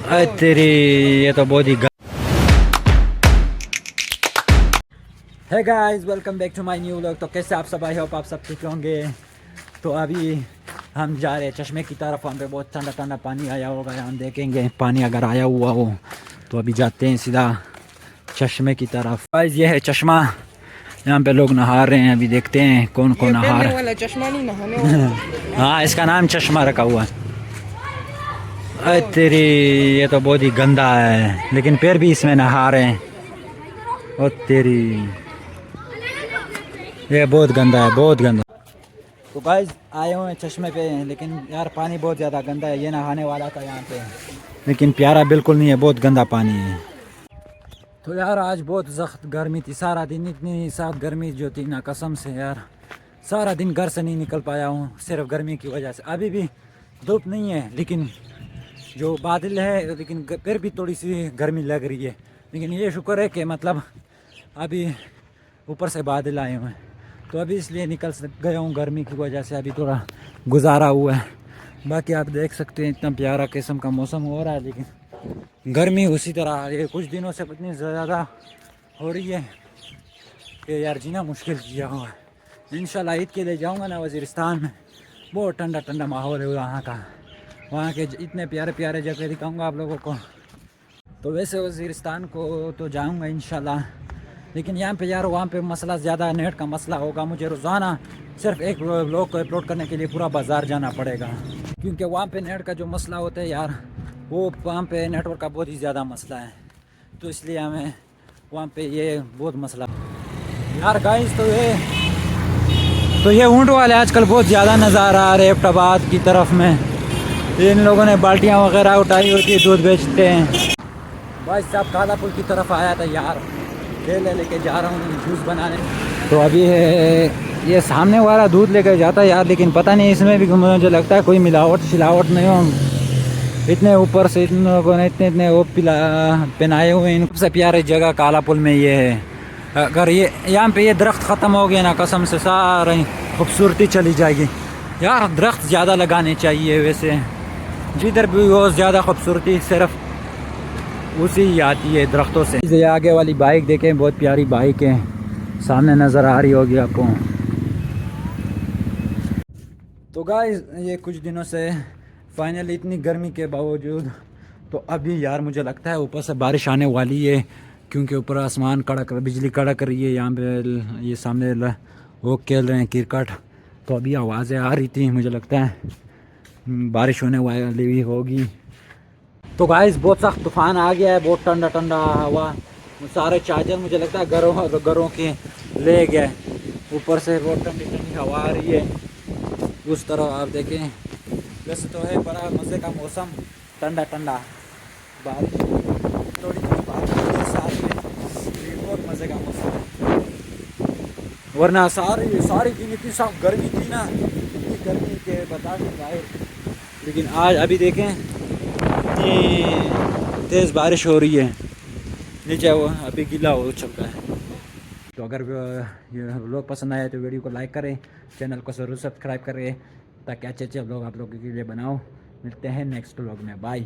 अरे तेरी ये तो बहुत ही है guys, welcome back to my new vlog. तो कैसे आप सब, आई होप आप सब ठीक होंगे। तो अभी हम जा रहे हैं चश्मे की तरफ। वहाँ पे बहुत ठंडा ठंडा पानी आया होगा, हम देखेंगे पानी अगर आया हुआ हो तो अभी जाते हैं सीधा चश्मे की तरफ। गाइस ये है चश्मा, यहाँ पे लोग नहा रहे हैं। अभी देखते हैं कौन कौन नहा रहा है। चश्मा नहीं नहाने वाला। हाँ, इसका नाम चश्मा रखा हुआ है। अरे तेरी ये तो बहुत ही गंदा है, लेकिन फिर भी इसमें नहा रहे हैं। और तेरी ये बहुत गंदा है, बहुत गंदा। तो गाइस आए हुए हैं चश्मे पे, लेकिन यार पानी बहुत ज़्यादा गंदा है। ये नहाने वाला था यहाँ पे, लेकिन प्यारा बिल्कुल नहीं है, बहुत गंदा पानी है। तो यार आज बहुत सख्त गर्मी थी, सारा दिन इतनी सख्त गर्मी जो थी ना, कसम से यार सारा दिन घर से नहीं निकल पाया हूँ, सिर्फ गर्मी की वजह से। अभी भी धूप नहीं है, लेकिन जो बादल है, लेकिन फिर भी थोड़ी सी गर्मी लग रही है। लेकिन ये शुक्र है कि मतलब अभी ऊपर से बादल आए हुए हैं, तो अभी इसलिए निकल गया हूँ गर्मी की वजह से। अभी थोड़ा गुजारा हुआ है। बाकी आप देख सकते हैं इतना प्यारा किस्म का मौसम हो रहा है, लेकिन गर्मी उसी तरह ये कुछ दिनों से इतनी ज़्यादा हो रही है कि यार जीना मुश्किल किया हुआ है। इंशाल्लाह ईद के लिए जाऊँगा ना वज़ीरिस्तान में, बहुत ठंडा ठंडा माहौल है वहाँ का। वहाँ के इतने प्यारे प्यारे जगह दिखाऊंगा आप लोगों को। तो वैसे वज़ीरिस्तान को तो जाऊंगा इंशाल्लाह, लेकिन यहाँ पे यार वहाँ पे मसला ज़्यादा नेट का मसला होगा। मुझे रोज़ाना सिर्फ एक व्लॉग को अपलोड करने के लिए पूरा बाज़ार जाना पड़ेगा, क्योंकि वहाँ पे नेट का जो मसला होता है यार, वो वहाँ पे नेटवर्क का बहुत ही ज़्यादा मसला है। तो इसलिए हमें वहाँ पे ये बहुत मसला यार। गाइस तो ये ऊँट वाले आजकल बहुत ज़्यादा नज़र आ रहे हैं एबटाबाद की तरफ में। इन लोगों ने बाल्टियाँ वगैरह उठाई होती है, दूध बेचते हैं। भाई साहब काला पुल की तरफ आया था यार, केले लेके जा रहा हूँ जूस बनाने। तो अभी ये सामने वाला दूध लेकर जाता है यार, लेकिन पता नहीं इसमें भी मुझे लगता है कोई मिलावट शिलावट नहीं हो। इतने ऊपर से इन लोगों ने इतने वो पहनाए हुए हैं। सबसे प्यारी जगह काला पुल में ये है। अगर ये यहाँ पे ये दरख्त ख़त्म हो गया ना, कसम से सारी खूबसूरती चली जाएगी यार। दरख्त ज़्यादा लगाने चाहिए, वैसे जिधर भी हो ज़्यादा खूबसूरती सिर्फ उसी ही आती है दरख्तों से। ये आगे वाली बाइक देखें, बहुत प्यारी बाइक है, सामने नज़र आ रही होगी आपको। तो गाइस ये कुछ दिनों से फाइनली इतनी गर्मी के बावजूद तो अभी यार मुझे लगता है ऊपर से बारिश आने वाली है, क्योंकि ऊपर आसमान कड़क, बिजली कड़क रही है। यहाँ पे ये सामने वो खेल रहे हैं क्रिकेट, तो अभी आवाज़ें आ रही थी, मुझे लगता है बारिश होने वाली भी होगी। तो गाइस बहुत सख्त तूफान आ गया है, बहुत ठंडा ठंडा हवा, सारे चार्जर मुझे लगता है घरों के ले गए। ऊपर से बहुत ठंडी ठंडी हवा आ रही है उस तरह आप देखें। वैसे तो है बड़ा मज़े का मौसम, ठंडा ठंडा, बारिश थोड़ी थोड़ी बारिश साथ में, बहुत मज़े का मौसम है। वरना सारी दिन इतनी सख्त गर्मी थी ना, इतनी गर्मी के बता नहीं पाए। लेकिन आज अभी देखें इतनी तेज़ बारिश हो रही है, नीचे वो अभी गीला हो चुका है। तो अगर ये व्लॉग पसंद आए तो वीडियो को लाइक करें, चैनल को ज़रूर सब्सक्राइब करें, ताकि अच्छे अच्छे व्लॉग आप लोगों के लिए बनाओ। मिलते हैं नेक्स्ट व्लॉग में, बाय।